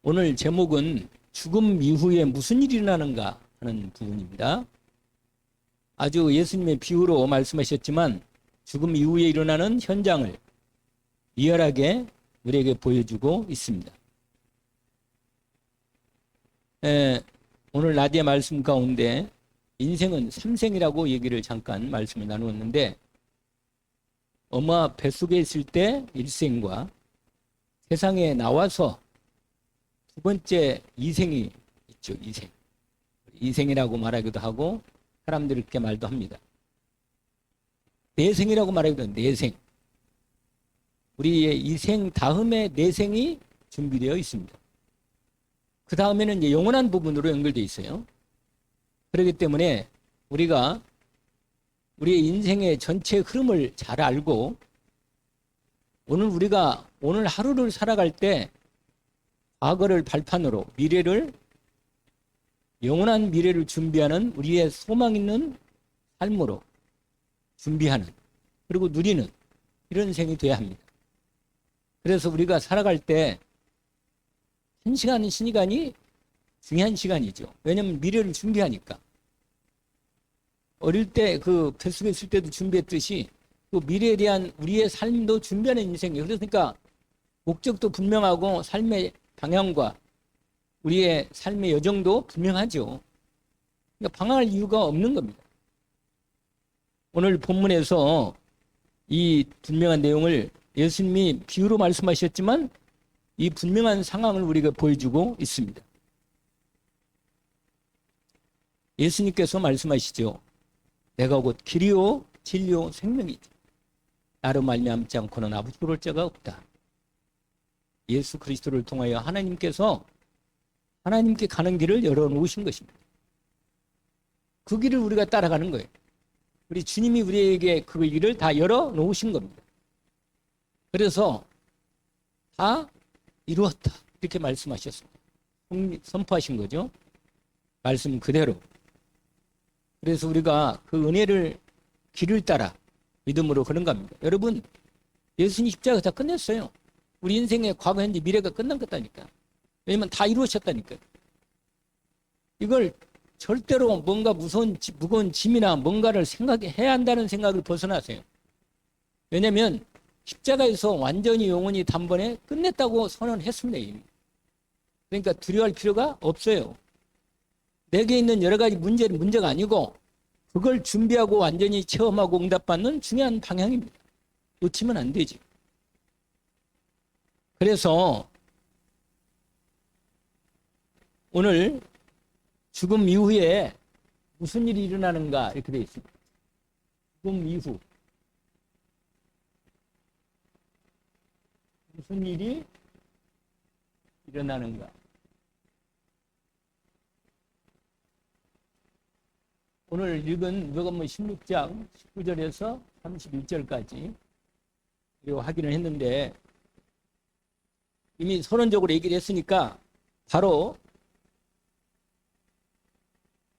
오늘 제목은 죽음 이후에 무슨 일이 일어나는가 하는 부분입니다. 아주 예수님의 비유로 말씀하셨지만 죽음 이후에 일어나는 현장을 리얼하게 우리에게 보여주고 있습니다. 오늘 낮의 말씀 가운데 인생은 삼생이라고 얘기를 잠깐 말씀을 나누었는데, 엄마 뱃속에 있을 때 일생과 세상에 나와서 두 번째 이생이 있죠. 이생이라고 말하기도 하고 사람들이 그렇게 말도 합니다. 내생이라고 말하기도 해요. 내생. 우리의 이생 다음에 내생이 준비되어 있습니다. 그 다음에는 이제 영원한 부분으로 연결되어 있어요. 그렇기 때문에 우리가 우리의 인생의 전체 흐름을 잘 알고 우리가 오늘 하루를 살아갈 때 과거를 발판으로 영원한 미래를 준비하는 우리의 소망 있는 삶으로 준비하는, 그리고 누리는 이런 생이 되어야 합니다. 그래서 우리가 살아갈 때 한 시간이 중요한 시간이죠. 왜냐하면 미래를 준비하니까. 어릴 때 그 뱃속에 있을 때도 준비했듯이 또 미래에 대한 우리의 삶도 준비하는 인생이에요. 그러니까 목적도 분명하고 삶의 방향과 우리의 삶의 여정도 분명하죠. 그러니까 방황할 이유가 없는 겁니다. 오늘 본문에서 이 분명한 내용을 예수님이 비유로 말씀하셨지만 이 분명한 상황을 우리가 보여주고 있습니다. 예수님께서 말씀하시죠. 내가 곧 길이요 진리요 생명이지. 나로 말미암지 않고는 아버지로 올 자가 없다. 예수 그리스도를 통하여 하나님께 가는 길을 열어놓으신 것입니다. 그 길을 우리가 따라가는 거예요. 우리 주님이 우리에게 그 길을 다 열어놓으신 겁니다. 그래서 다 이루었다 이렇게 말씀하셨습니다. 선포하신 거죠. 말씀 그대로. 그래서 우리가 그 은혜를 길을 따라 믿음으로 그런가 합니다. 여러분, 예수님 십자가 다 끝냈어요. 우리 인생의 과거, 현재, 미래가 끝난 거다니까. 왜냐면 다 이루어졌다니까요. 이걸 절대로 뭔가 무거운 짐이나 뭔가를 생각해야 한다는 생각을 벗어나세요. 왜냐면 십자가에서 완전히 영원히 단번에 끝냈다고 선언했습니다. 이미. 그러니까 두려워할 필요가 없어요. 내게 있는 여러 가지 문제는 문제가 아니고 그걸 준비하고 완전히 체험하고 응답받는 중요한 방향입니다. 놓치면 안 되지. 그래서 오늘 죽음 이후에 무슨 일이 일어나는가 이렇게 되어 있습니다. 죽음 이후 무슨 일이 일어나는가. 오늘 읽은 누가복음 16장 19절에서 31절까지 그리고 확인을 했는데, 이미 선언적으로 얘기를 했으니까 바로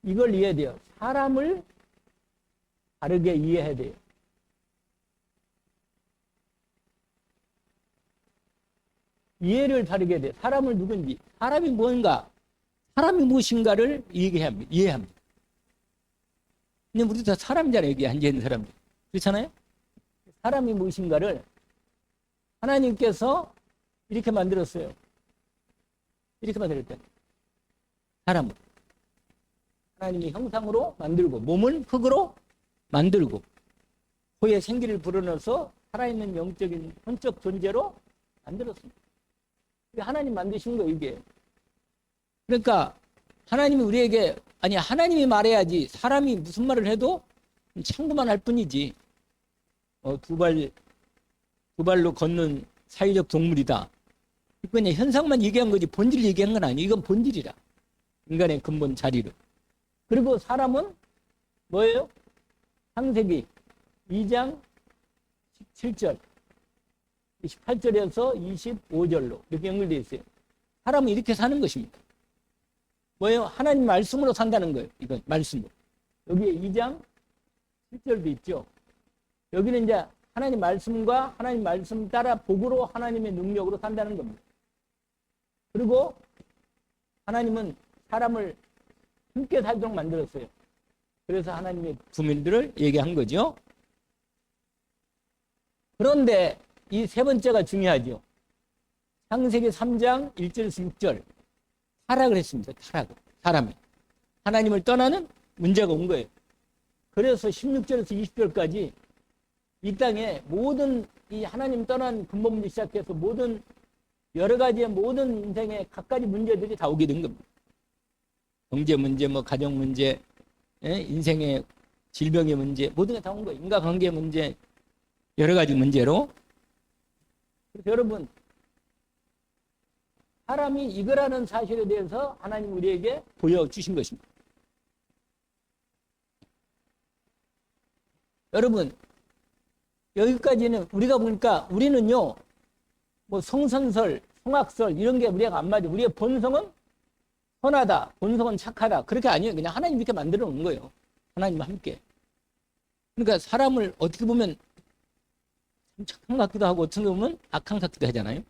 이걸 이해해야 돼요. 사람을 다르게 이해해야 돼요. 이해를 다르게 해야 돼요. 사람을 누군지, 사람이 뭔가, 사람이 무엇인가를 이해합니다. 근데 우리도 다 사람이잖아요. 여기 앉아있는 사람들. 그렇잖아요? 사람이 무엇인가를 하나님께서 이렇게 만들었어요. 이렇게 만들었다. 사람을. 하나님이 형상으로 만들고, 몸은 흙으로 만들고, 코에 생기를 불어넣어서 살아있는 영적인 혼적 존재로 만들었습니다. 하나님 만드신 거예요, 이게. 그러니까 하나님이 우리에게, 아니 하나님이 말해야지 사람이 무슨 말을 해도 참고만 할 뿐이지. 두 발로 걷는 사회적 동물이다. 이건 그냥 현상만 얘기한 거지 본질을 얘기한 건 아니에요. 이건 본질이라. 인간의 근본 자리로. 그리고 사람은 뭐예요? 창세기 2장 17절 18절에서 25절로 이렇게 연결되어 있어요. 사람은 이렇게 사는 것입니다. 뭐예요? 하나님 말씀으로 산다는 거예요. 이건 말씀으로. 여기에 2장 7절도 있죠. 여기는 이제 하나님 말씀과 하나님 말씀 따라 복으로 하나님의 능력으로 산다는 겁니다. 그리고 하나님은 사람을 함께 살도록 만들었어요. 그래서 하나님의 부밀들을 얘기한 거죠. 그런데 이 세 번째가 중요하죠. 창세기 3장 1절에서 6절 타락을 했습니다. 타락을. 사람이 하나님을 떠나는 문제가 온 거예요. 그래서 16절에서 20절까지 이 땅에 모든 이 하나님 떠난 근본 문제 시작해서 모든 여러 가지의 모든 인생의 각가지 문제들이 다 오게 된 겁니다. 경제 문제, 뭐 가정 문제, 인생의 질병의 문제, 모든 게 다 온 거예요. 인간관계 문제, 여러 가지 문제로. 그래서 여러분, 사람이 이거라는 사실에 대해서 하나님 우리에게 보여주신 것입니다. 여러분, 여기까지는 우리가 보니까 우리는요, 뭐 성선설, 성악설 이런 게 우리가 안 맞아요. 우리의 본성은 선하다, 본성은 착하다. 그렇게 아니에요. 그냥 하나님 이렇게 만들어 놓은 거예요. 하나님과 함께. 그러니까 사람을 어떻게 보면 착한 것 같기도 하고 어떻게 보면 악한 것 같기도 하잖아요.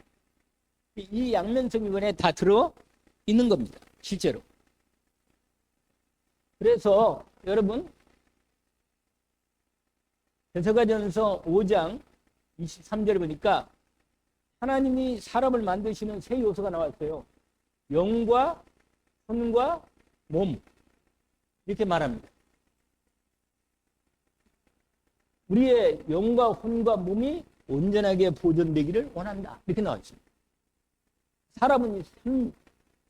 이 양면성 이번에 다 들어 있는 겁니다. 실제로. 그래서 여러분 데살로니가전서 5장 23절에 보니까 하나님이 사람을 만드시는 세 요소가 나왔어요. 영과 혼과 몸. 이렇게 말합니다. 우리의 영과 혼과 몸이 온전하게 보존되기를 원한다. 이렇게 나와 있습니다. 사람은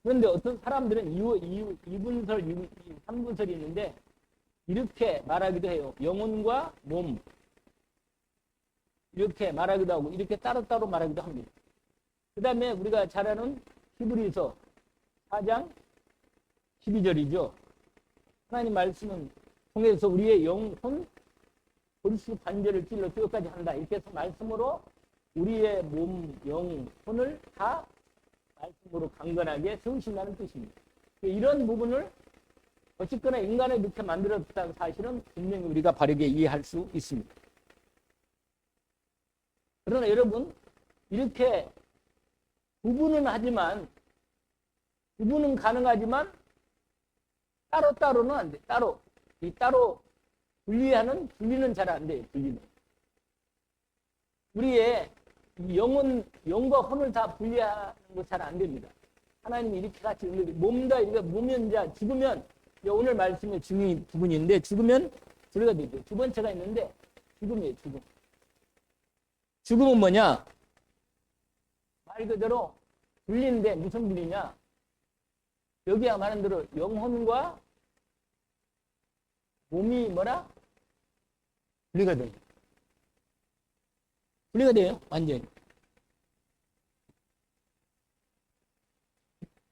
그런데 어떤 사람들은 2분설, 3분설이 있는데 이렇게 말하기도 해요. 영혼과 몸. 이렇게 말하기도 하고 이렇게 따로따로 말하기도 합니다. 그 다음에 우리가 잘 아는 히브리서 4장 12절이죠. 하나님 말씀은 통해서 우리의 영혼, 골수 관절을 찔러 뼈까지 한다. 이렇게 해서 말씀으로 우리의 몸, 영, 혼을 다 말씀으로 강건하게 세우신다는 뜻입니다. 이런 부분을 어쨌거나 인간을 이렇게 만들었다는 사실은 분명히 우리가 바르게 이해할 수 있습니다. 그러나 여러분, 이렇게 구분은 하지만, 구분은 가능하지만 따로따로는 안 돼. 따로 분리는 잘 안 돼요. 분리는. 우리의 영과 혼을 다 분리하는 거 잘 안 됩니다. 하나님이 이렇게 같이 몸다 이렇게 무면자 죽으면 오늘 말씀의 중요한 부분인데 죽으면 소리가 되죠. 두 번째가 있는데 죽음이에요. 죽음. 죽음은 뭐냐? 말 그대로 분리인데 무슨 분리냐? 여기야 말한 대로 영혼과 몸이 뭐라? 분리가 돼요. 분리가 돼요. 완전히.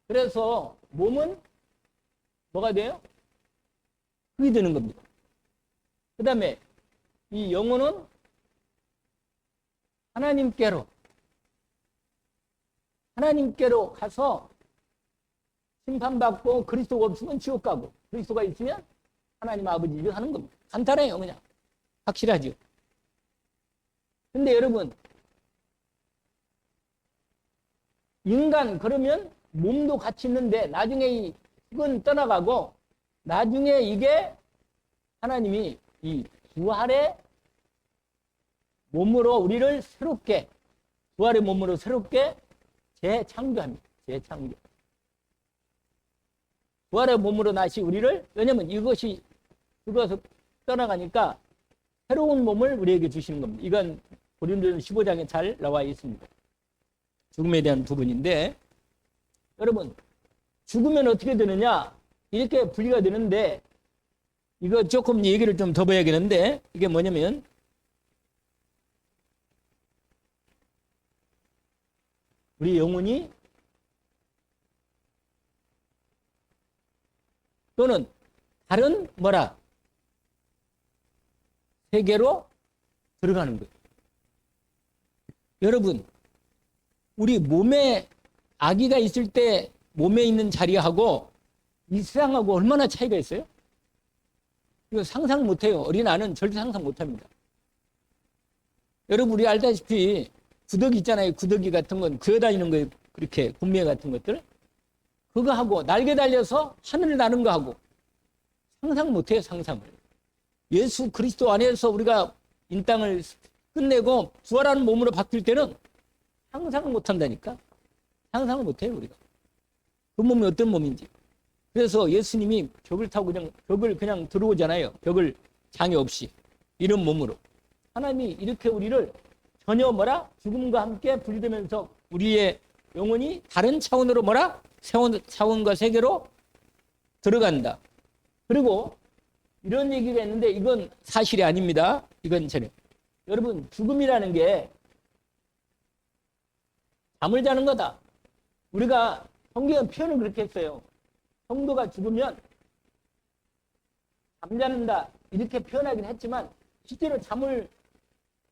그래서 몸은 뭐가 돼요? 흙이 되는 겁니다. 그 다음에 이 영혼은 하나님께로 가서 심판받고 그리스도가 없으면 지옥 가고 그리스도가 있으면 하나님 아버지 일을 하는 겁니다. 간단해요. 그냥. 확실하죠. 근데 여러분, 인간 그러면 몸도 같이 있는데 나중에 이 흙은 떠나가고 나중에 이게 하나님이 이 부활의 몸으로 우리를 새롭게 부활의 몸으로 새롭게 재창조합니다. 재창조. 부활의 몸으로 다시 우리를 왜냐면 이것이 죽어서 떠나가니까 새로운 몸을 우리에게 주시는 겁니다. 이건 고린도전서 15장에 잘 나와 있습니다. 죽음에 대한 부분인데 여러분 죽으면 어떻게 되느냐 이렇게 분리가 되는데 이거 조금 얘기를 좀 더 봐야겠는데 이게 뭐냐면 우리 영혼이 또는 다른 뭐라 세계로 들어가는 거예요. 여러분 우리 몸에 아기가 있을 때 몸에 있는 자리하고 이 세상하고 얼마나 차이가 있어요? 이거 상상 못해요. 어린아이는 절대 상상 못합니다. 여러분 우리 알다시피 구더기 있잖아요. 구더기 같은 건 그어다니는 거예요. 그렇게 군매 같은 것들 그거 하고 날개 달려서 하늘을 나는 거 하고 상상 못해요. 상상을. 예수 그리스도 안에서 우리가 이 땅을 끝내고 부활하는 몸으로 바뀔 때는 상상을 못한다니까. 상상을 못해요. 우리가 그 몸이 어떤 몸인지. 그래서 예수님이 벽을 타고 그냥 벽을 그냥 들어오잖아요. 벽을 장애 없이 이런 몸으로. 하나님이 이렇게 우리를 전혀 뭐라 죽음과 함께 분리되면서 우리의 영혼이 다른 차원으로 뭐라 차원과 세계로 들어간다. 그리고 이런 얘기가 있는데 이건 사실이 아닙니다. 이건 전혀. 여러분 죽음이라는 게 잠을 자는 거다. 우리가 성경은 표현을 그렇게 했어요. 성도가 죽으면 잠자는다 이렇게 표현하긴 했지만 실제로 잠을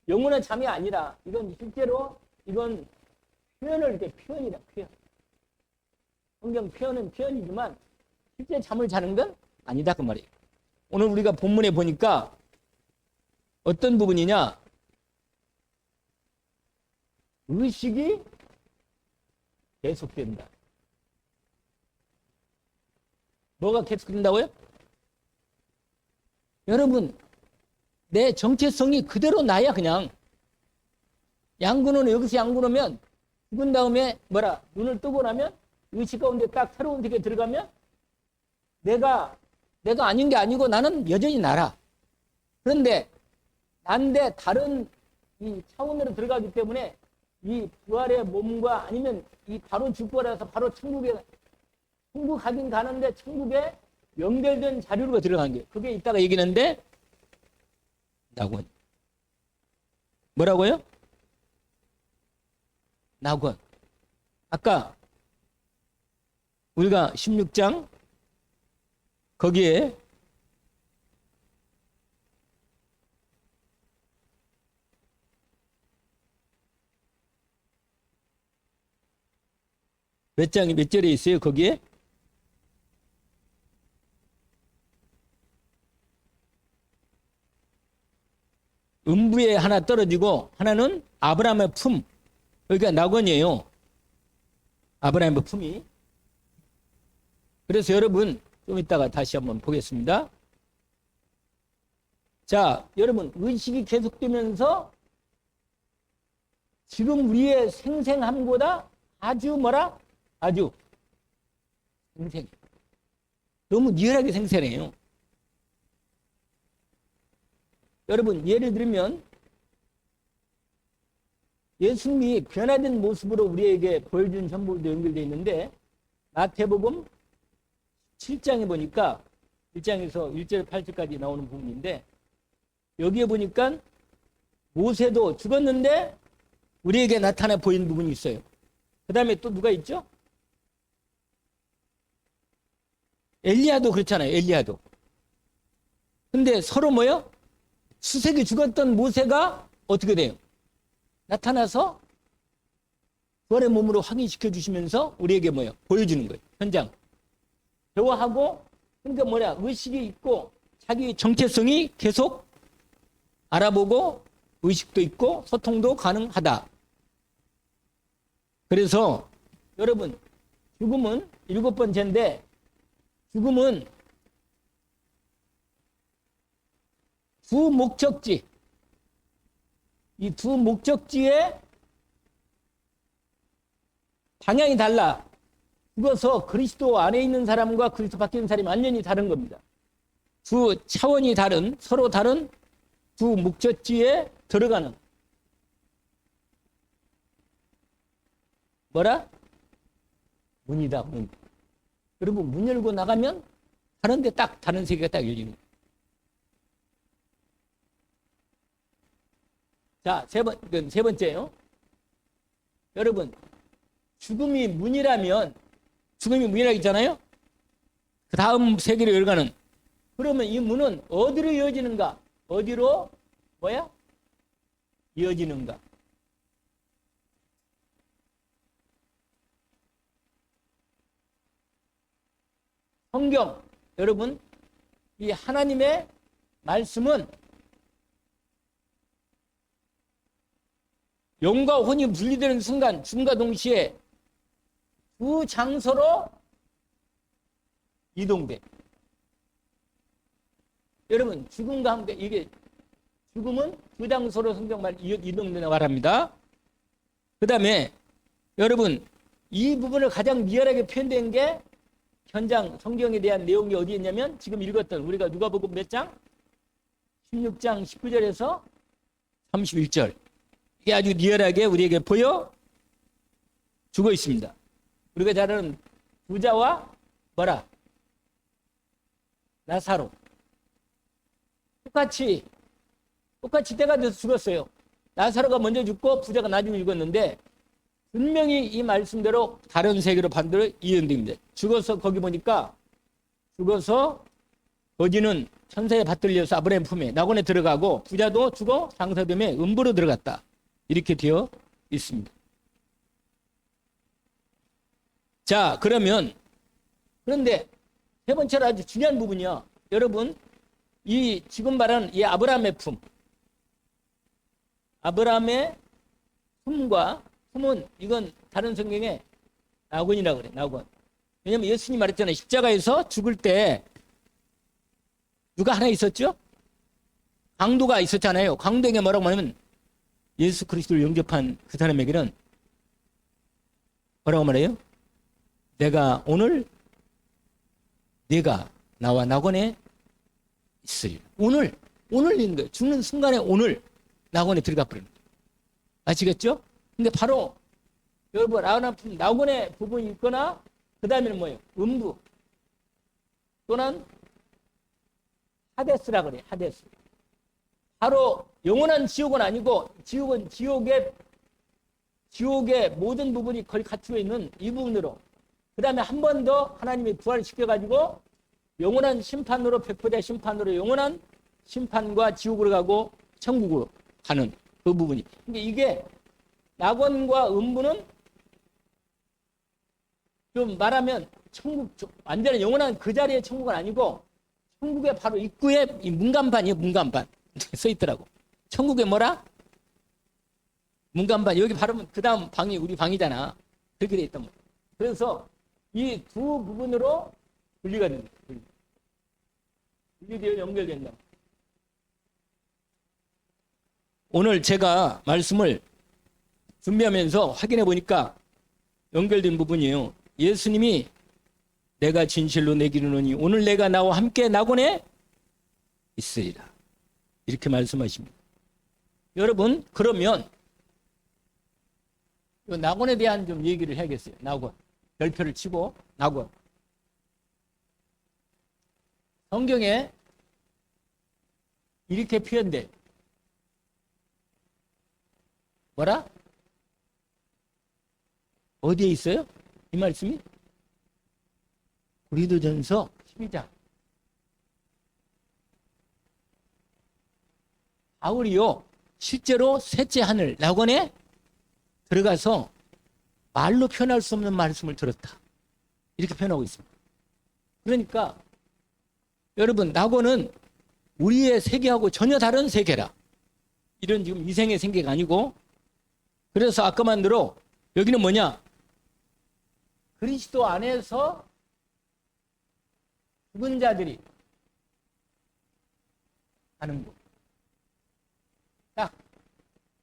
영원한 잠이 아니라 이건 실제로 이건 표현을 이렇게 표현이다. 표현. 성경 표현은 표현이지만 실제 잠을 자는 건 아니다 그 말이에요. 오늘 우리가 본문에 보니까 어떤 부분이냐? 의식이 계속된다. 뭐가 계속된다고요? 여러분 내 정체성이 그대로 나야 그냥. 양군은 여기서 양군하면 죽은 다음에 뭐라 눈을 뜨고 나면 의식 가운데 딱 새로운 세계에 들어가면 내가 아닌 게 아니고 나는 여전히 나라. 그런데 난데 다른 이 차원으로 들어가기 때문에 이 부활의 몸과 아니면 이 바로 죽부활해서 바로 천국 가긴 가는데 천국에 연결된 자료로 들어간 게 그게 이따가 얘기하는데 낙원. 뭐라고요? 낙원. 아까 우리가 16장 거기에 몇 장이 몇 절에 있어요? 거기에 음부에 하나 떨어지고 하나는 아브라함의 품. 그러니까 낙원이에요. 아브라함의 품이. 그래서 여러분 좀 이따가 다시 한번 보겠습니다. 자, 여러분 의식이 계속되면서 지금 우리의 생생함보다 아주 뭐라? 아주 생생. 너무 리얼하게 생생해요. 여러분 예를 들면 예수님이 변화된 모습으로 우리에게 보여준 전부도 연결되어 있는데 마태복음 7장에 보니까 1장에서 1절 8절까지 나오는 부분인데 여기에 보니까 모세도 죽었는데 우리에게 나타나 보이는 부분이 있어요. 그 다음에 또 누가 있죠? 엘리야도 그렇잖아요. 엘리야도. 근데 서로 뭐요? 수색이 죽었던 모세가 어떻게 돼요? 나타나서 부활의 몸으로 확인시켜 주시면서 우리에게 뭐예요? 보여주는 거예요. 현장. 대화하고 그러니까 뭐냐? 의식이 있고 자기 정체성이 계속 알아보고 의식도 있고 소통도 가능하다. 그래서 여러분 죽음은 7번째인데 죽음은 두 목적지, 이 두 목적지의 방향이 달라. 죽어서 그리스도 안에 있는 사람과 그리스도 밖에 있는 사람이 완전히 다른 겁니다. 두 차원이 다른, 서로 다른 두 목적지에 들어가는 뭐라? 문이다, 문. 여러분 문 열고 나가면 다른데 딱 다른 세계가 딱 열리는 거예요. 자, 세 번째요. 여러분, 죽음이 문이라고 했잖아요? 그 다음 세계로 열가는. 그러면 이 문은 어디로 이어지는가? 어디로, 이어지는가? 성경, 여러분, 이 하나님의 말씀은 영과 혼이 분리되는 순간, 죽음과 동시에 두 장소로 이동돼. 여러분, 죽음과 함께, 이게, 죽음은 두 장소로 성경말 이동된다고 말합니다. 그 다음에, 여러분, 이 부분을 가장 리얼하게 표현된 게 현장 성경에 대한 내용이 어디 있냐면, 지금 읽었던 우리가 누가복음 몇 장? 16장 19절에서 31절. 이게 아주 리얼하게 우리에게 보여 주고 있습니다. 우리가 잘 아는 부자와 뭐라? 나사로. 똑같이 때가 돼서 죽었어요. 나사로가 먼저 죽고 부자가 나중에 죽었는데 분명히 이 말씀대로 다른 세계로 반대로 이연됩니다. 죽어서 거기 보니까 죽어서 거지는 천사에 받들려서 아브라함 품에 낙원에 들어가고 부자도 죽어 장사됨에 음부로 들어갔다. 이렇게 되어 있습니다. 자, 그런데 세 번째로 아주 중요한 부분이요. 여러분, 이 지금 말하는 이 아브라함의 품, 아브라함의 품은 이건 다른 성경에 낙원이라고 그래. 낙원. 왜냐면 예수님이 말했잖아요. 십자가에서 죽을 때 누가 하나 있었죠? 강도가 있었잖아요. 강도에게 뭐라고 말하면 예수 그리스도를 영접한 그 사람에게는 뭐라고 말해요? 오늘 내가 나와 낙원에 있어요. 오늘 있는 거예요. 죽는 순간에 오늘 낙원에 들어가 버리는 거예요. 아시겠죠? 근데 바로 여러분 낙원의 부분이 있거나 그 다음에는 뭐예요? 음부 또는 하데스라 그래요. 하데스. 바로 영원한 지옥은 아니고 지옥은 지옥의 모든 부분이 거의 갖추어 있는 이 부분으로 그 다음에 한 번 더 하나님이 부활시켜가지고 영원한 심판으로 100% 심판으로 영원한 심판과 지옥으로 가고 천국으로 가는 그 부분이. 근데 이게 낙원과 음부는 좀 말하면 천국 완전히 영원한 그 자리의 천국은 아니고 천국의 바로 입구에 이 문간반이에요. 문간반 써 있더라고. 천국에 뭐라? 문간반. 여기 바로 그 다음 방이 우리 방이잖아. 그렇게 돼 있단 말이야. 그래서 이 두 부분으로 분리가 됩니다. 분리되어 연결된다. 오늘 제가 말씀을 준비하면서 확인해 보니까 연결된 부분이에요. 예수님이 내가 진실로 내게 이르노니 오늘 내가 나와 함께 낙원에 있으리라. 이렇게 말씀하십니다. 여러분, 그러면 이 낙원에 대한 좀 얘기를 해야겠어요. 낙원. 별표를 치고 낙원. 성경에 이렇게 표현돼. 뭐라? 어디에 있어요? 이 말씀이? 고린도전서 12장. 바울이요, 실제로 셋째 하늘 낙원에 들어가서 말로 표현할 수 없는 말씀을 들었다. 이렇게 표현하고 있습니다. 그러니까 여러분, 낙원은 우리의 세계하고 전혀 다른 세계라. 이런 지금 이생의 세계가 아니고, 그래서 아까만 들어 여기는 뭐냐? 그리스도 안에서 죽은 자들이 하는 곳. 딱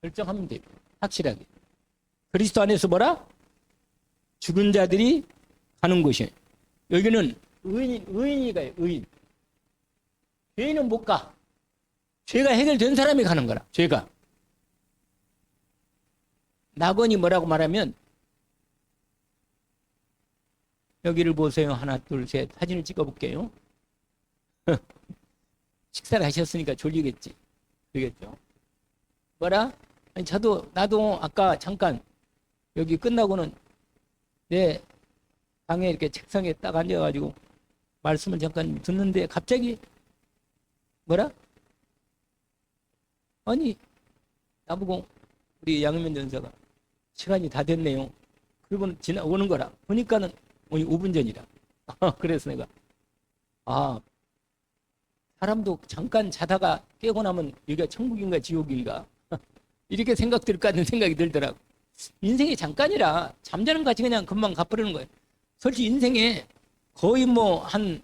결정하면 돼요. 확실하게. 그리스도 안에서 뭐라? 죽은 자들이 가는 곳이에요. 여기는 의인이 가요. 의인. 죄인은 못 가. 죄가 해결된 사람이 가는 거라. 죄가. 낙원이 뭐라고 말하면 여기를 보세요. 하나, 둘, 셋. 사진을 찍어볼게요. 식사를 하셨으니까 졸리겠지. 그러겠죠. 뭐라? 아니, 나도 아까 잠깐 여기 끝나고는 내 방에 이렇게 책상에 딱 앉아가지고 말씀을 잠깐 듣는데 갑자기 뭐라? 아니, 나보고 우리 양현면 전사가 시간이 다 됐네요. 그리고는 지나오는 거라. 보니까는 5분 전이라. 그래서 내가 사람도 잠깐 자다가 깨고 나면 여기가 천국인가 지옥인가 이렇게 생각 들까 하는 생각이 들더라고. 인생이 잠깐이라 잠자는 같이 그냥 금방 가버리는 거예요. 솔직히 인생에 거의 뭐 한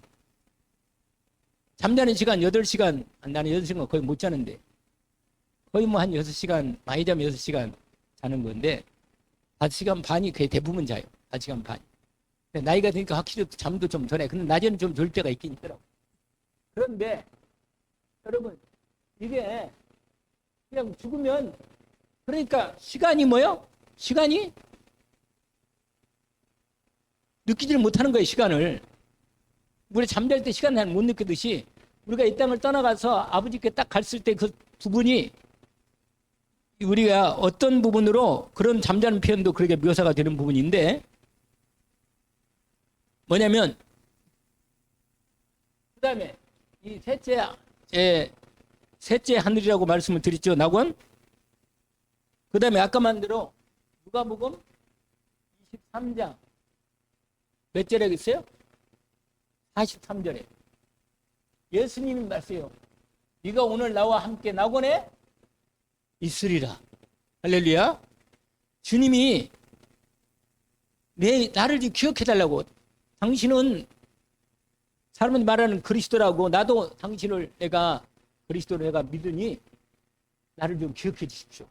잠자는 시간 8시간, 나는 8시간 거의 못 자는데 거의 뭐 한 6시간, 많이 자면 6시간 자는 건데 5시간 반이 거의 대부분 자요. 5시간 반. 근데 나이가 드니까 확실히 잠도 좀 덜해. 근데 낮에는 좀 졸 때가 있긴 있더라고. 그런데 여러분 이게 그냥 죽으면 그러니까 시간이 뭐요? 시간이 느끼지를 못하는 거예요. 시간을. 우리 잠잘 때 시간을 못 느끼듯이 우리가 이 땅을 떠나가서 아버지께 딱 갔을 때 그 두 분이 우리가 어떤 부분으로 그런 잠자는 표현도 그렇게 묘사가 되는 부분인데 뭐냐면 그 다음에 이 셋째 하늘이라고 말씀을 드렸죠. 낙원. 그 다음에 아까 만대로 누가복음 23장 몇 절에 있어요? 43절에 예수님이 말씀해요. 네가 오늘 나와 함께 낙원에 있으리라. 할렐루야. 주님이 나를 기억해달라고. 당신은 사람들이 말하는 그리스도라고 나도 당신을 내가 그리스도로 내가 믿으니 나를 좀 기억해 주십시오.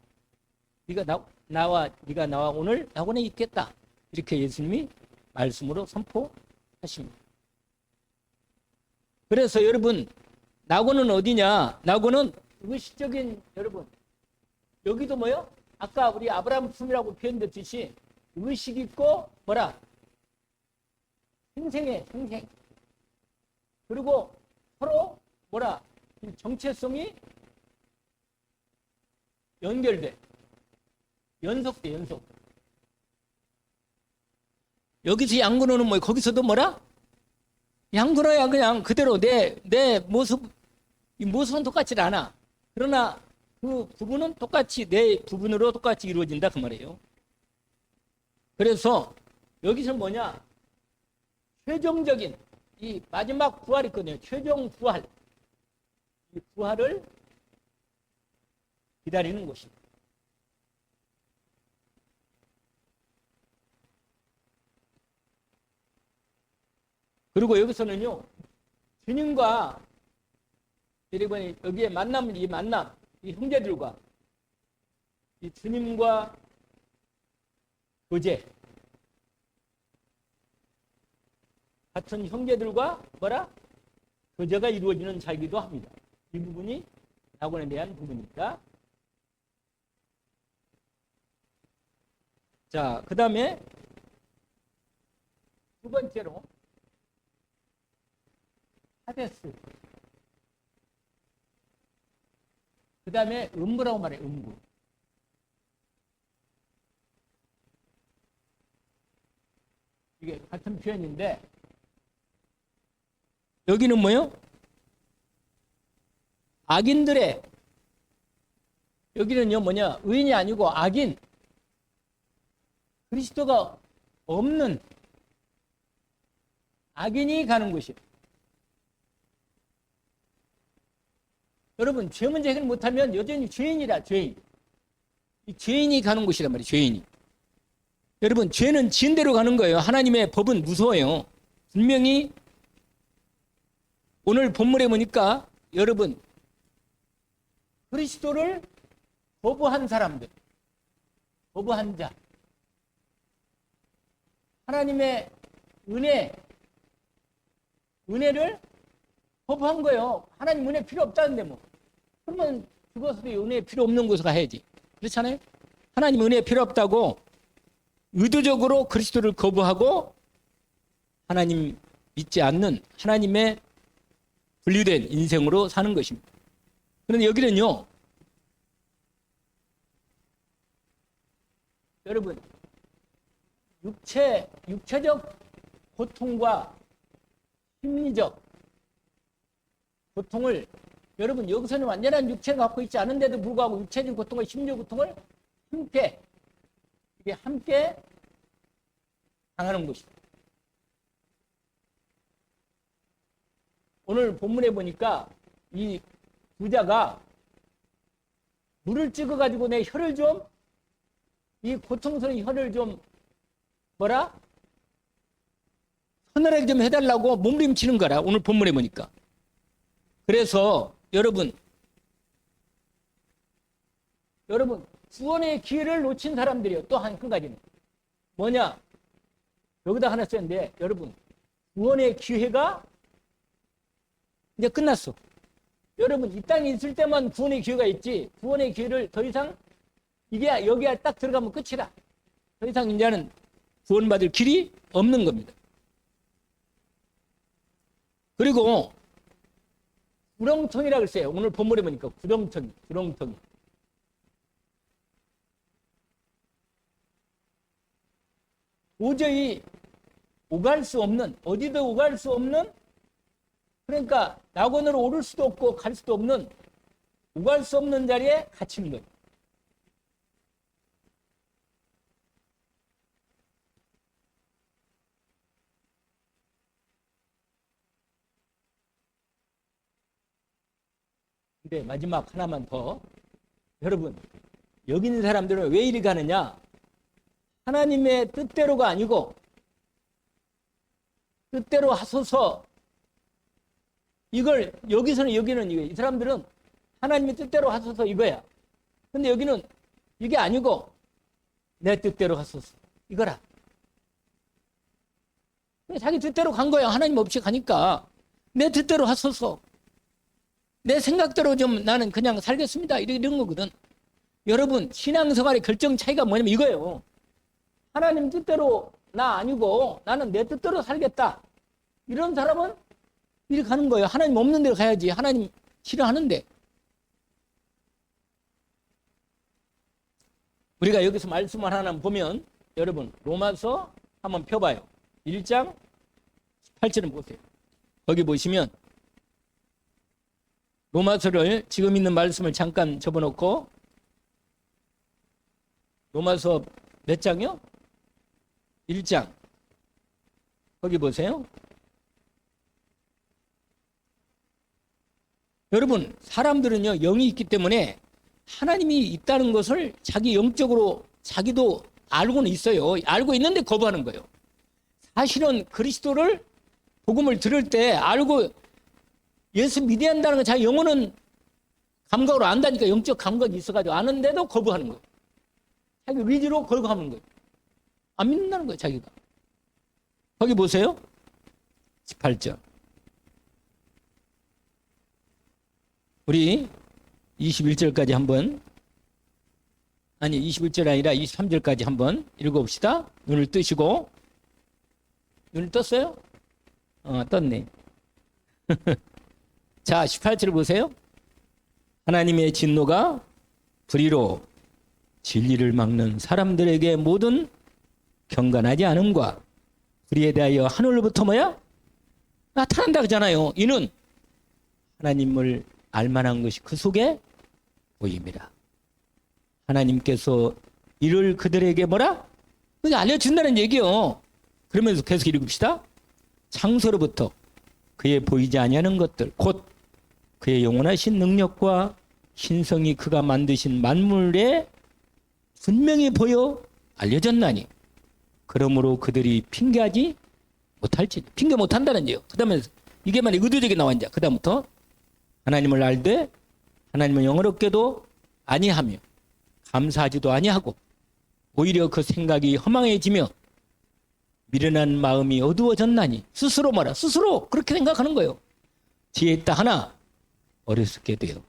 네가 나와 오늘 낙원에 있겠다. 이렇게 예수님이 말씀으로 선포하십니다. 그래서 여러분 낙원은 어디냐? 낙원은 의식적인 여러분 여기도 뭐요? 아까 우리 아브라함 품이라고 표현됐듯이 의식 있고 뭐라? 생생해 생생. 그리고 서로 뭐라? 정체성이 연결돼. 연속돼 연속. 여기서 양근호는 뭐 거기서도 뭐라? 양근호야 그냥 그대로 내 모습 이 모습은 똑같지 않아. 그러나 그 부분은 똑같이 내 부분으로 똑같이 이루어진다 그 말이에요. 그래서 여기서 뭐냐? 최종적인 이 마지막 부활이 있거든요. 최종 부활. 이 부활을 기다리는 것입니다. 그리고 여기서는요, 주님과 여러분이 여기에 만남, 이 형제들과 이 주님과 교제 같은 형제들과 뭐라? 교제가 이루어지는 자이기도 합니다. 이 부분이 낙원에 대한 부분입니다. 자, 그 다음에 두 번째로 하데스. 그 다음에 음부라고 말해요. 음부. 이게 같은 표현인데 여기는 뭐요? 악인들의 여기는요 뭐냐? 의인이 아니고 악인. 그리스도가 없는 악인이 가는 곳이에요. 여러분 죄 문제 해결 못하면 여전히 죄인이라 죄인. 이 죄인이 가는 곳이란 말이에요. 죄인이. 여러분 죄는 지은 대로 가는 거예요. 하나님의 법은 무서워요. 분명히 오늘 본문에 보니까 여러분 그리스도를 거부한 사람들, 거부한 자, 하나님의 은혜를 거부한 거예요. 하나님 은혜 필요 없다는데 뭐. 그러면 죽어서도 은혜 필요 없는 곳에 가야지. 그렇잖아요? 하나님 은혜 필요 없다고 의도적으로 그리스도를 거부하고 하나님 믿지 않는 하나님의 분리된 인생으로 사는 것입니다. 그런데 여기는요. 여러분 육체적 고통과 심리적 고통을 여러분 여기서는 완전한 육체가 갖고 있지 않은데도 불구하고 육체적 고통과 심리적 고통을 함께 당하는 것입니다. 오늘 본문에 보니까 이 부자가 물을 찍어가지고 내 혀를 좀 이 고통스러운 혀를 좀 뭐라? 서늘하게 좀 해달라고 몸부림치는 거라. 오늘 본문에 보니까. 그래서 여러분 구원의 기회를 놓친 사람들이요. 또 한 가지는 뭐냐? 여기다 하나 썼는데 여러분 구원의 기회가 이제 끝났어. 여러분 이 땅에 있을 때만 구원의 기회가 있지 구원의 기회를 더 이상 이게 여기에 딱 들어가면 끝이다. 더 이상 이제는 구원받을 길이 없는 겁니다. 그리고 구렁텅이라고 그랬어요. 오늘 본문에 보니까 구렁텅이. 도저히 오갈 수 없는, 어디도 오갈 수 없는, 그러니까 낙원으로 오를 수도 없고 갈 수도 없는, 오갈 수 없는 자리에 갇힌 거예요. 근데 마지막 하나만 더. 여러분, 여기 있는 사람들은 왜 이리 가느냐? 하나님의 뜻대로가 아니고 뜻대로 하소서. 이걸 여기서는 여기는 이거. 이 사람들은 하나님의 뜻대로 하소서 이거야. 근데 여기는 이게 아니고 내 뜻대로 하소서 이거라. 자기 뜻대로 간 거야. 하나님 없이 가니까 내 뜻대로 하소서. 내 생각대로 좀 나는 그냥 살겠습니다. 이런 거거든. 여러분 신앙생활의 결정 차이가 뭐냐면 이거예요. 하나님 뜻대로 나 아니고 나는 내 뜻대로 살겠다. 이런 사람은 이렇게 가는 거예요. 하나님 없는 데로 가야지. 하나님 싫어하는데. 우리가 여기서 말씀을 하나 보면 여러분 로마서 한번 펴봐요. 1장 18절을 보세요. 거기 보시면 로마서를 지금 있는 말씀을 잠깐 접어놓고 로마서 몇 장이요? 1장. 거기 보세요. 여러분 사람들은요 영이 있기 때문에 하나님이 있다는 것을 자기 영적으로 자기도 알고는 있어요. 알고 있는데 거부하는 거예요. 사실은 그리스도를 복음을 들을 때 알고 예수 믿어야 한다는 건 자기 영혼은 감각으로 안다니까 영적 감각이 있어가지고 아는데도 거부하는 거예요. 자기 의지로 거부하는 거예요. 안 믿는다는 거예요, 자기가. 거기 보세요. 18절. 우리 21절까지 한번, 아니 21절 아니라 23절까지 한번 읽어봅시다. 눈을 뜨시고. 눈을 떴어요? 떴네. 자, 18절 보세요. 하나님의 진노가 불의로 진리를 막는 사람들에게 모든 경건하지 않음과 불의에 대하여 하늘로부터 뭐야? 나타난다 그러잖아요. 이는 하나님을 알만한 것이 그 속에 보입니다. 하나님께서 이를 그들에게 뭐라? 그게 알려준다는 얘기요. 그러면서 계속 읽읍시다. 창세로부터 그의 보이지 아니하는 것들 곧 그의 영원하신 능력과 신성이 그가 만드신 만물에 분명히 보여 알려졌나니 그러므로 그들이 핑계하지 못할지. 핑계 못한다는 얘기예요. 그 다음에 이게 만약 의도적이 나와 이제 그 다음부터 하나님을 알되 하나님을 영어롭게도 아니하며 감사하지도 아니하고 오히려 그 생각이 허망해지며 미련한 마음이 어두워졌나니 스스로 말아 스스로 그렇게 생각하는 거예요. 지혜 있다 하나 어리석게 되어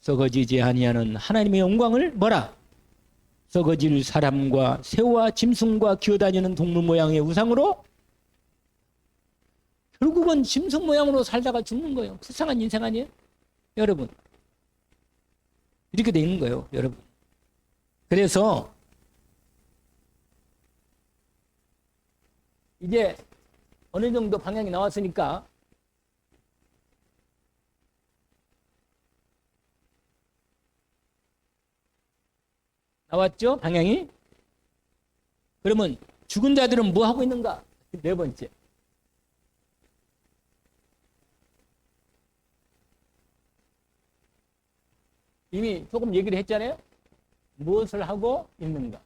썩어지지 아니하는 하나님의 영광을 뭐라? 썩어질 사람과 새와 짐승과 기어다니는 동물 모양의 우상으로 결국은 짐승 모양으로 살다가 죽는 거예요. 불쌍한 인생 아니에요? 여러분 이렇게 돼 있는 거예요. 여러분 그래서 이제 어느 정도 방향이 나왔으니까 나왔죠? 방향이? 그러면 죽은 자들은 뭐 하고 있는가? 네 번째. 이미 조금 얘기를 했잖아요. 무엇을 하고 있는가?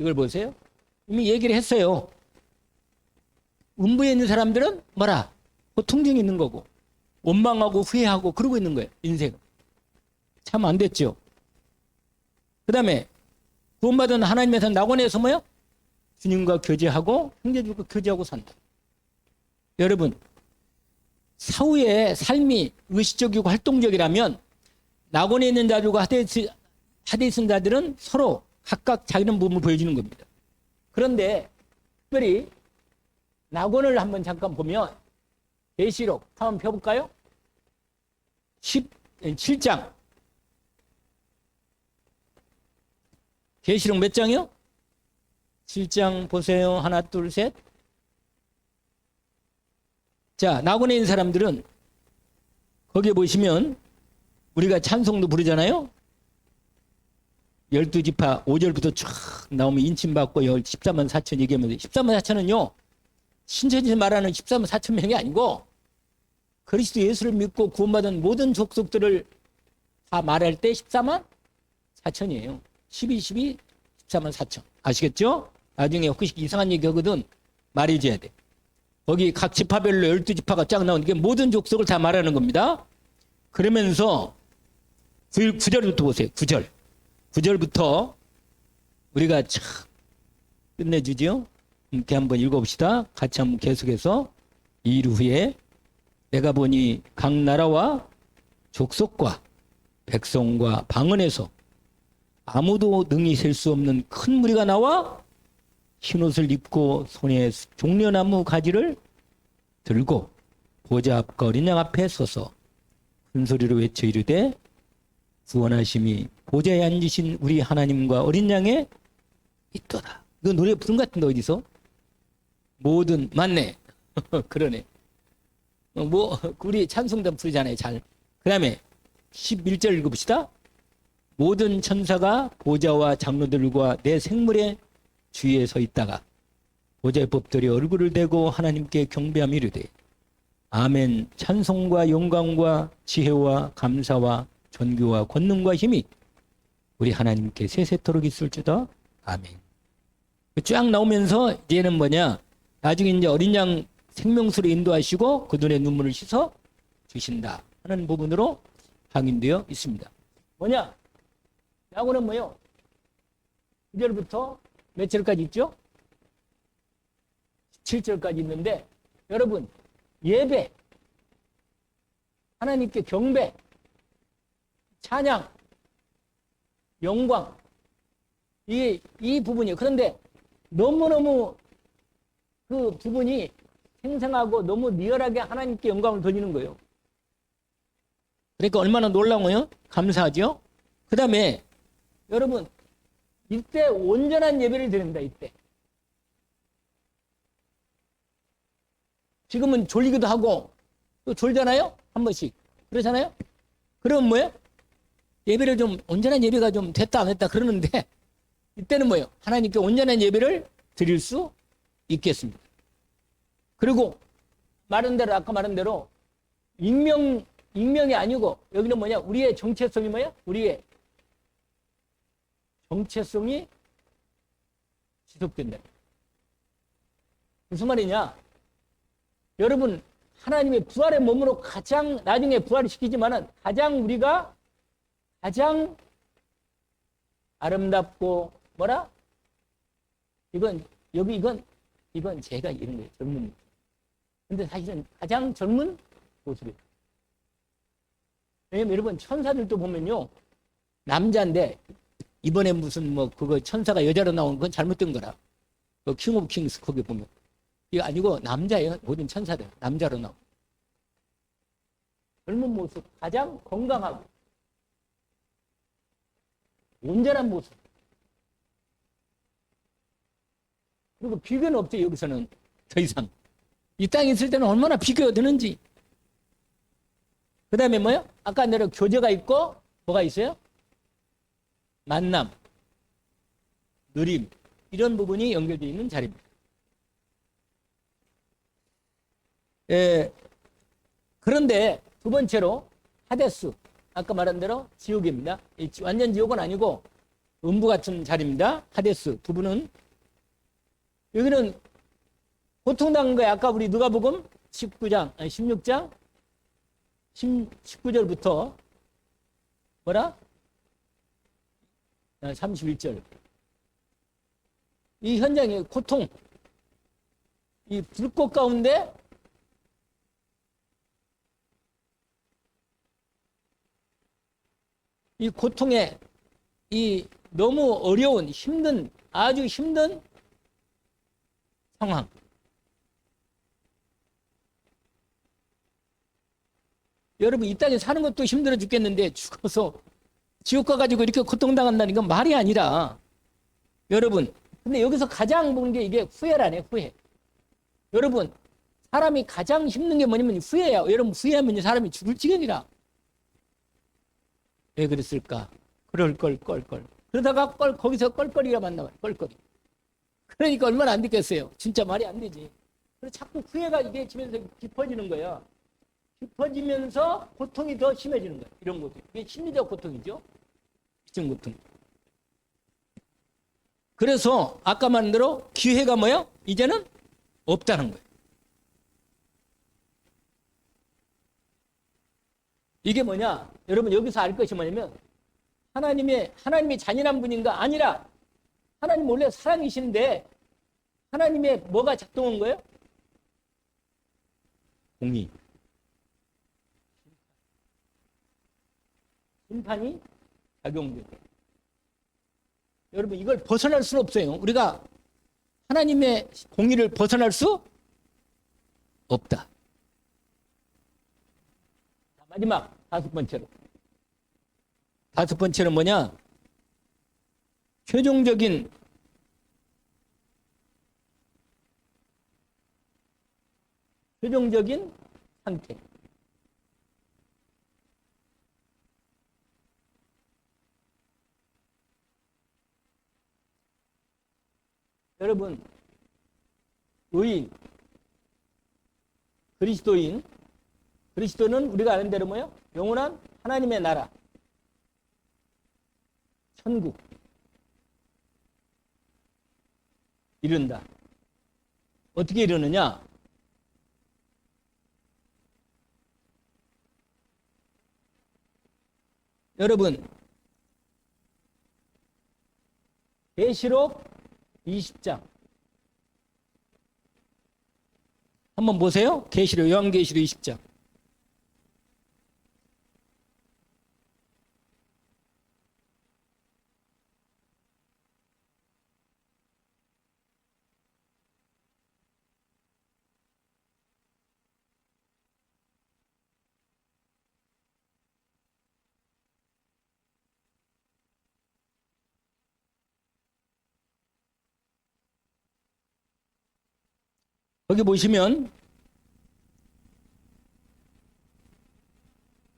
이걸 보세요. 이미 얘기를 했어요. 음부에 있는 사람들은 뭐라? 고통 중에 있는 거고 원망하고 후회하고 그러고 있는 거예요. 인생은. 참 안 됐죠. 그 다음에 구원받은 하나님에서 낙원에서 뭐요? 주님과 교제하고 형제들과 교제하고 산다. 여러분, 사후의 삶이 의식적이고 활동적이라면 낙원에 있는 자들과 하데스 있는 자들은 서로 각각 자기는 몸을 보여주는 겁니다. 그런데 특별히 낙원을 한번 잠깐 보면 계시록 한번 펴볼까요? 17장. 계시록 몇 장이요? 7장 보세요. 하나, 둘, 셋. 자, 낙원에 있는 사람들은 거기에 보시면 우리가 찬송도 부르잖아요. 12지파 5절부터 쫙 나오면 인침받고 14만 4천 얘기하면서 14만 4천은요. 신천지 말하는 14만 4천 명이 아니고 그리스도 예수를 믿고 구원받은 모든 족속들을 다 말할 때 14만 4천이에요. 12, 14만 4천. 아시겠죠? 나중에 혹시 이상한 얘기 하거든 말해줘야 돼. 거기 각 지파별로 12지파가 쫙 나오는 게 모든 족속을 다 말하는 겁니다. 그러면서 9절부터 보세요. 9절. 9절부터 우리가 참 끝내주죠. 이렇게 한번 읽어봅시다. 같이 한번 계속해서. 이일 후에 내가 보니 각 나라와 족속과 백성과 방언에서 아무도 능히 셀 수 없는 큰 무리가 나와 흰옷을 입고 손에 종려나무 가지를 들고 보좌 앞과 어린 양 앞에 서서 큰 소리로 외쳐 이르되 구원하심이 보좌에 앉으신 우리 하나님과 어린 양에 있도다. 이거 노래 부른 것 같은데 어디서? 모든 맞네. 그러네. 뭐 우리 찬송단 부르잖아요. 잘. 그 다음에 11절 읽어봅시다. 모든 천사가 보좌와 장로들과 내 생물의 주위에 서 있다가 보좌의 법들이 얼굴을 대고 하나님께 경배하며 이르되 아멘. 찬송과 영광과 지혜와 감사와 존귀와 권능과 힘이 우리 하나님께 세세토록 있을지다. 아멘. 쫙 나오면서 이제는 뭐냐? 나중에 이제 어린 양 생명수로 인도하시고 그 눈에 눈물을 씻어 주신다 하는 부분으로 확인되어 있습니다. 뭐냐? 야구는 뭐요? 2절부터 몇 절까지 있죠? 7절까지 있는데 여러분 예배, 하나님께 경배, 찬양, 영광 이 부분이에요. 그런데 너무너무 그 부분이 생생하고 너무 리얼하게 하나님께 영광을 돌리는 거예요. 그러니까 얼마나 놀라워요? 감사하죠? 그 다음에 여러분 이때 온전한 예배를 드립니다. 이때 지금은 졸리기도 하고 또 졸잖아요? 한 번씩 그러잖아요? 그러면 뭐예요? 예배를 좀 온전한 예배가 좀 됐다 안 됐다 그러는데 이때는 뭐예요? 하나님께 온전한 예배를 드릴 수 있겠습니다. 그리고 말한 대로 아까 말한 대로 익명이 아니고 여기는 뭐냐? 우리의 정체성이 뭐야? 우리의 정체성이 지속된다. 무슨 말이냐? 여러분 하나님의 부활의 몸으로 가장 나중에 부활을 시키지만은 우리가 가장 아름답고 뭐라? 이건 제가 이런 거예요. 젊은. 근데 사실은 가장 젊은 모습이에요. 왜냐면 여러분 천사들도 보면요. 남자인데 이번에 무슨 뭐 그거 천사가 여자로 나온 건 잘못된 거라. 그 킹 오브 킹스 거기 보면. 이거 아니고 남자예요. 모든 천사들. 남자로 나온. 젊은 모습. 가장 건강하고 온전한 모습. 그리고 비교는 없죠. 여기서는 더 이상. 이 땅에 있을 때는 얼마나 비교가 되는지. 그 다음에 뭐요? 아까 내가 교제가 있고 뭐가 있어요? 만남, 누림 이런 부분이 연결되어 있는 자리입니다. 그런데 두 번째로 하데스 아까 말한 대로 지옥입니다. 완전 지옥은 아니고 음부 같은 자리입니다. 하데스 부부는. 여기는 고통당한 거예요. 아까 우리 누가복음 19장, 아니 16장 19절부터 뭐라? 31절. 이 현장의 고통, 이 불꽃 가운데 이 고통에 이 너무 어려운 힘든 아주 힘든 상황. 여러분 이 땅에 사는 것도 힘들어 죽겠는데 죽어서 지옥 가가지고 이렇게 고통당한다는 건 말이 아니라 여러분 근데 여기서 가장 보는 게 이게 후회라네 후회. 여러분 사람이 가장 힘든 게 뭐냐면 후회야. 여러분 후회하면 사람이 죽을 지경이라. 왜 그랬을까? 그럴 걸 껄껄. 그러다가 거기서 껄껄이가 만나면 껄껄이. 그러니까 얼마나 안 됐겠어요. 진짜 말이 안 되지. 그래서 자꾸 후회가 이게 지면서 깊어지는 거야. 깊어지면서 고통이 더 심해지는 거야. 이런 것도. 이게 심리적 고통이죠. 지적 고통. 그래서 아까 말한 대로 기회가 뭐예요? 이제는 없다는 거예요. 이게 뭐냐? 여러분 여기서 알 것이 뭐냐면 하나님이 잔인한 분인가? 아니라 하나님 원래 사랑이신데 하나님의 뭐가 작동한 거예요? 공의. 심판이 작용돼요. 여러분 이걸 벗어날 수는 없어요. 우리가 하나님의 공의를 벗어날 수 없다. 마지막 다섯 번째는 뭐냐? 최종적인 상태. 여러분, 의인, 그리스도는 우리가 아는 대로 뭐예요? 영원한 하나님의 나라, 천국 이룬다. 어떻게 이루느냐? 여러분, 계시록 20장 한번 보세요. 요한계시록 20장. 거기 보시면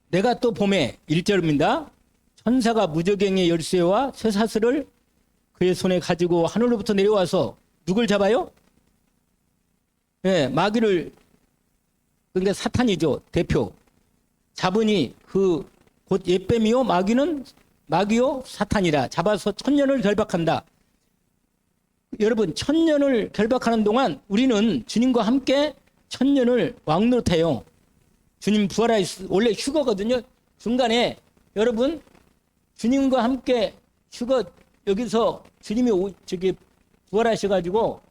내가 또 봄에 1절입니다. 천사가 무저갱의 열쇠와 쇠사슬을 그의 손에 가지고 하늘로부터 내려와서 누굴 잡아요? 네, 마귀를, 그러니까 사탄이죠. 대표. 잡으니 그 곧 옛뱀이요 마귀요 사탄이라 잡아서 천년을 결박한다. 여러분 천년을 결박하는 동안 우리는 주님과 함께 천년을 왕노릇해요. 주님 부활하셨 원래 휴거거든요. 중간에 여러분 주님과 함께 휴거 여기서 주님이 부활하셔가지고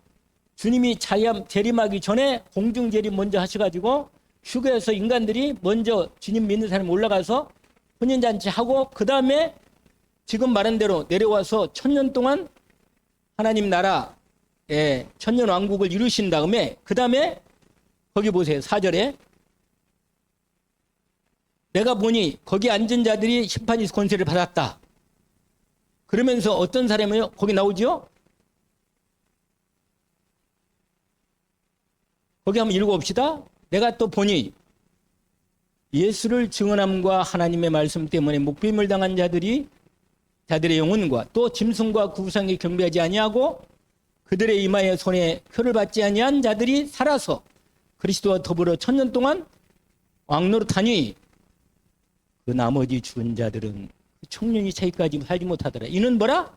주님이 재림하기 전에 공중 재림 먼저 하셔가지고 휴거에서 인간들이 먼저 주님 믿는 사람이 올라가서 혼인잔치 하고 그 다음에 지금 말한 대로 내려와서 천년 동안 하나님 나라의 천년 왕국을 이루신 다음에 그 다음에 거기 보세요. 4절에 내가 보니 거기 앉은 자들이 심판이 권세를 받았다. 그러면서 어떤 사람이요? 거기 나오죠? 거기 한번 읽어봅시다. 내가 또 보니 예수를 증언함과 하나님의 말씀 때문에 목배임을 당한 자들의 영혼과 또 짐승과 구상에 경배하지 아니하고 그들의 이마에 손에 표를 받지 아니한 자들이 살아서 그리스도와 더불어 천년 동안 왕노릇하니 그 나머지 죽은 자들은 청년이 차기까지 살지 못하더라. 이는 뭐라?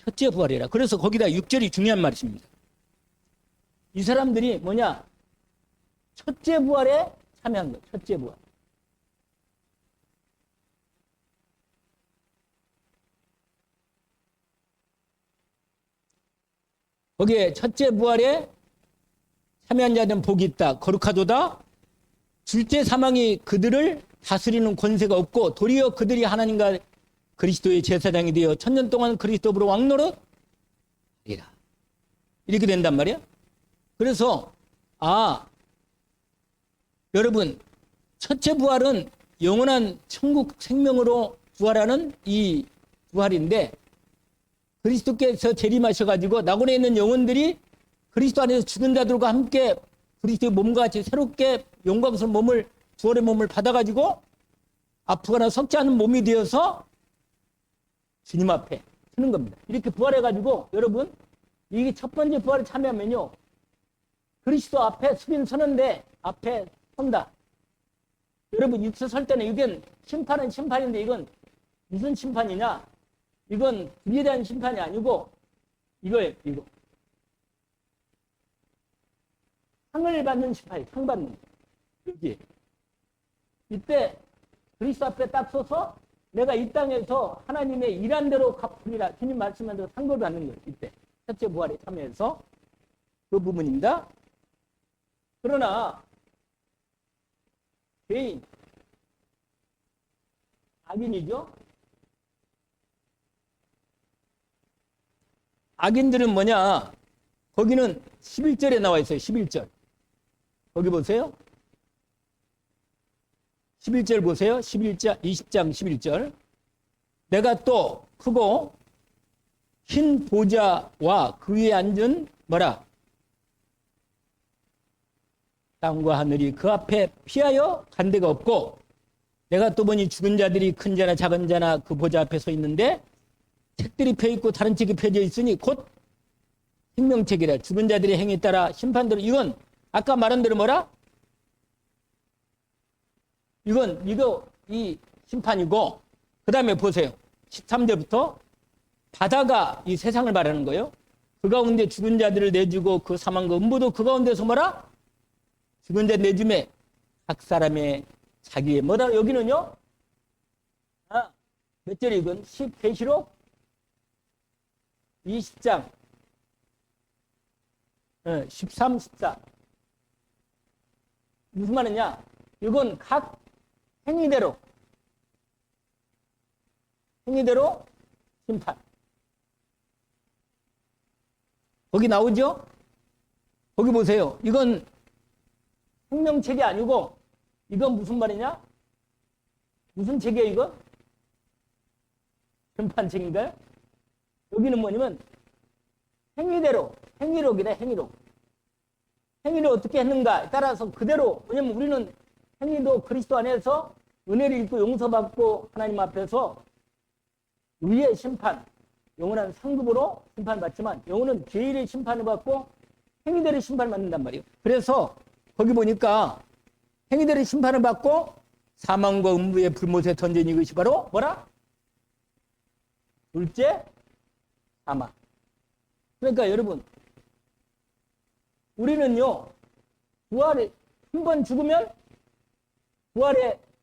첫째 부활이라. 그래서 거기다 6절이 중요한 말씀입니다. 이 사람들이 뭐냐? 첫째 부활에 참여한 거예요. 첫째 부활. 거기에 첫째 부활에 참여한 자들은 복이 있다. 거룩하도다. 둘째 사망이 그들을 다스리는 권세가 없고 도리어 그들이 하나님과 그리스도의 제사장이 되어 천년 동안 그리스도로 왕노릇 이라. 이렇게 된단 말이야. 그래서 여러분 첫째 부활은 영원한 천국 생명으로 부활하는 이 부활인데 그리스도께서 재림하셔가지고 낙원에 있는 영혼들이 그리스도 안에서 죽은 자들과 함께 그리스도의 몸과 같이 새롭게 영광스러운 몸을 부활의 몸을 받아가지고 아프거나 썩지 않은 몸이 되어서 주님 앞에 서는 겁니다. 이렇게 부활해가지고 여러분 이게 첫 번째 부활에 참여하면요 그리스도 앞에 서는데 앞에 선다. 여러분 이때 설 때는 이건 심판은 심판인데 이건 무슨 심판이냐? 이건 불의에 대한 심판이 아니고 이거 상을 받는 심판이 상 받는 거예요. 여기 이때 그리스도 앞에 딱 서서 내가 이 땅에서 하나님의 일한 대로 갚으리라 주님 말씀한 대로 상급을 받는 거예요. 이때 첫째 부활에 참여해서 그 부분입니다. 그러나 죄인 악인이죠. 악인들은 뭐냐? 거기는 11절에 나와 있어요. 11절. 거기 보세요. 11절 보세요. 20장 11절. 내가 또 크고 흰 보좌와 그 위에 앉은 뭐라? 땅과 하늘이 그 앞에 피하여 간 데가 없고 내가 또 보니 죽은 자들이 큰 자나 작은 자나 그 보좌 앞에 서 있는데 책들이 펴 있고 다른 책이 펴져 있으니 곧 생명책이라. 죽은 자들의 행위에 따라 심판대로. 이건 아까 말한 대로 뭐라? 이 심판이고 그 다음에 보세요. 13절부터 바다가 이 세상을 말하는 거예요. 그 가운데 죽은 자들을 내주고 그 사망과 음부도 그 가운데서 뭐라? 죽은 자 내줌에 각 사람의 자기의 뭐다? 여기는요. 몇 절이 이건? 계시록 20장 13, 14 무슨 말이냐? 이건 각 행위대로 심판. 거기 나오죠? 거기 보세요. 이건 생명책이 아니고 이건 무슨 말이냐? 무슨 책이에요 이거? 심판책인가요? 여기는 뭐냐면 행위록이래. 행위를 어떻게 했는가 따라서 그대로. 왜냐면 우리는 행위도 그리스도 안에서 은혜를 입고 용서받고 하나님 앞에서 의의 심판, 영원한 상급으로 심판받지만 영혼은 죄일의 심판을 받고 행위대로 심판을 받는단 말이에요. 그래서 거기 보니까 행위대로 심판을 받고 사망과 음부의 불못에 던진 이것이 바로 뭐라? 둘째 사망. 그러니까 여러분 우리는요 부활에 한 번 죽으면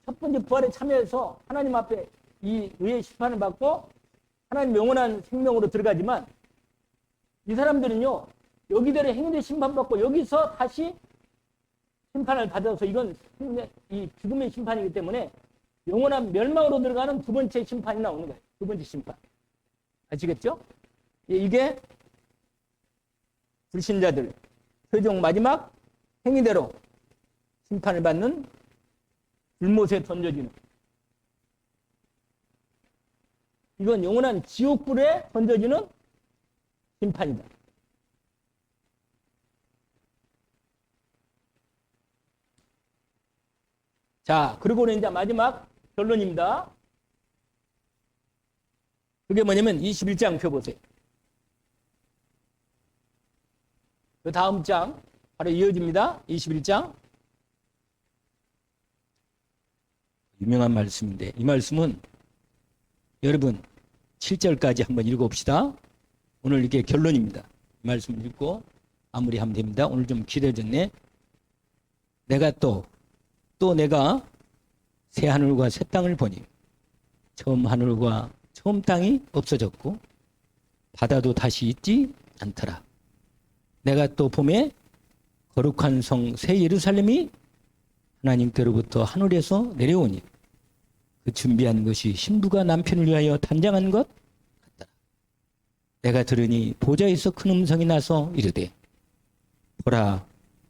첫 번째 부활에 참여해서 하나님 앞에 이 의의 심판을 받고 하나님 영원한 생명으로 들어가지만 이 사람들은요 여기대로 행위대 심판받고 여기서 다시 심판을 받아서 이건 이 죽음의 심판이기 때문에 영원한 멸망으로 들어가는 두 번째 심판이 나오는 거예요. 두 번째 심판. 아시겠죠? 이게 불신자들 최종 마지막 행위대로 심판을 받는 불못에 던져지는, 이건 영원한 지옥불에 던져지는 심판이다. 자, 그리고는 이제 마지막 결론입니다. 그게 뭐냐면 21장 펴보세요. 그 다음 장 바로 이어집니다. 21장. 유명한 말씀인데 이 말씀은 여러분 7절까지 한번 읽어봅시다. 오늘 이게 결론입니다. 말씀 읽고 마무리하면 됩니다. 오늘 좀 길어졌네. 내가 또 내가 새 하늘과 새 땅을 보니 처음 하늘과 처음 땅이 없어졌고 바다도 다시 있지 않더라. 내가 또 봄에 거룩한 성 새 예루살렘이 하나님께로부터 하늘에서 내려오니 그 준비한 것이 신부가 남편을 위하여 단장한 것 같더라. 내가 들으니 보좌에서 큰 음성이 나서 이르되 보라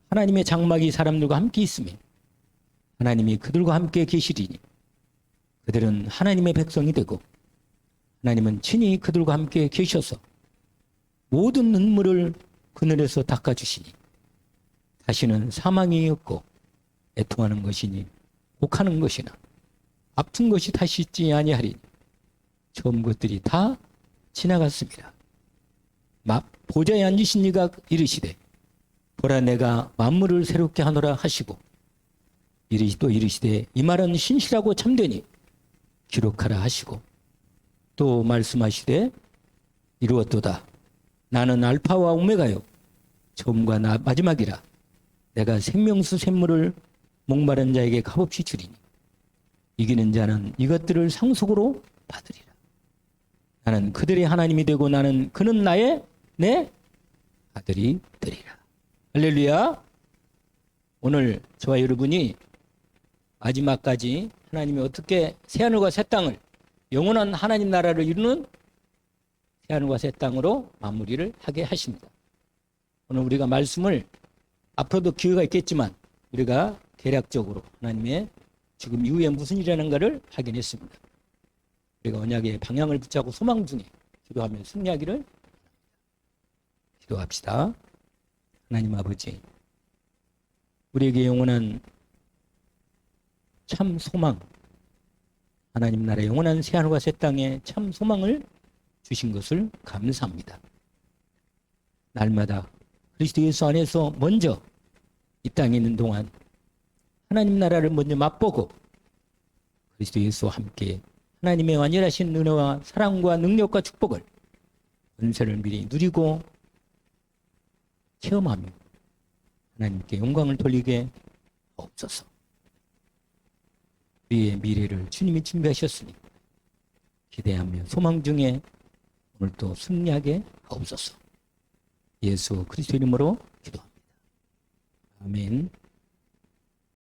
하나님의 장막이 사람들과 함께 있으며 하나님이 그들과 함께 계시리니 그들은 하나님의 백성이 되고 하나님은 친히 그들과 함께 계셔서 모든 눈물을 그늘에서 닦아주시니 다시는 사망이 없고 애통하는 것이니 혹하는 것이나 아픈 것이 다시 있지 아니하리니 처음 것들이 다 지나갔습니다. 보좌에 앉으신 이가 이르시되 보라 내가 만물을 새롭게 하노라 하시고 또 이르시되 이 말은 신실하고 참되니 기록하라 하시고 또 말씀하시되 이루었도다. 나는 알파와 오메가요 처음과 마지막이라. 내가 생명수 샘물을 목마른 자에게 값없이 주리니 이기는 자는 이것들을 상속으로 받으리라. 나는 그들의 하나님이 되고 그는 내 아들이 되리라. 할렐루야. 오늘 저와 여러분이 마지막까지 하나님이 어떻게 새하늘과 새 땅을 영원한 하나님 나라를 이루는 새하늘과 새 땅으로 마무리를 하게 하십니다. 오늘 우리가 말씀을 앞으로도 기회가 있겠지만 우리가 대략적으로 하나님의 지금 이후에 무슨 일이라는가를 확인했습니다. 우리가 언약의 방향을 붙잡고 소망 중에 기도하며 승리하기를 기도합시다. 하나님 아버지, 우리에게 영원한 참 소망, 하나님 나라의 영원한 새하늘과 새 땅에 참 소망을 주신 것을 감사합니다. 날마다 그리스도 예수 안에서 먼저 이 땅에 있는 동안 하나님 나라를 먼저 맛보고 그리스도 예수와 함께 하나님의 완전하신 은혜와 사랑과 능력과 축복을 은혜를 미리 누리고 체험하며 하나님께 영광을 돌리게 없어서 우리의 미래를 주님이 준비하셨으니 기대하며 소망 중에 오늘도 승리하게 없어서 예수 그리스도 이름으로 기도합니다. 아멘.